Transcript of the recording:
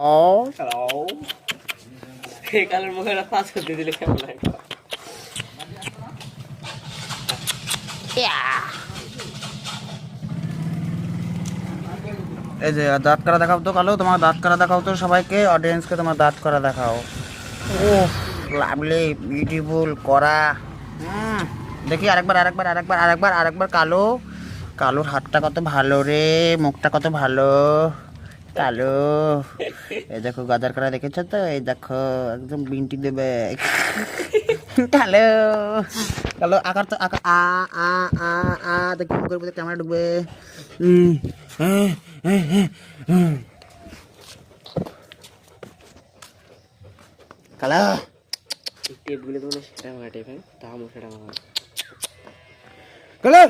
Hello এই কালের মুখে একটা পাঁচ করে দিলে কেমন লাগে এই যে দাঁত করা দেখাও তো কালো, তোমার দাঁত করা দেখাও তো সবাইকে, অডিয়েন্সকে তোমার দাঁত করা দেখাও। ও লাভলি বিউটিফুল করা। দেখি আরেকবার কালো, কালোর হাতটা কত ভালো রে, মুখটা কত ভালো কালো। এই দেখো গাদার করা দেখেছো তো, এই দেখো একদম বিনটি দেবে কালো কালো। আকার তো আকার আ আ আ আ দেখি মুখের মধ্যে ক্যামেরা ঢুকবে। কালো টেপগুলো তো মানে সেটা আমার টেপ, হ্যাঁ তা আমার সেটা আমার কালো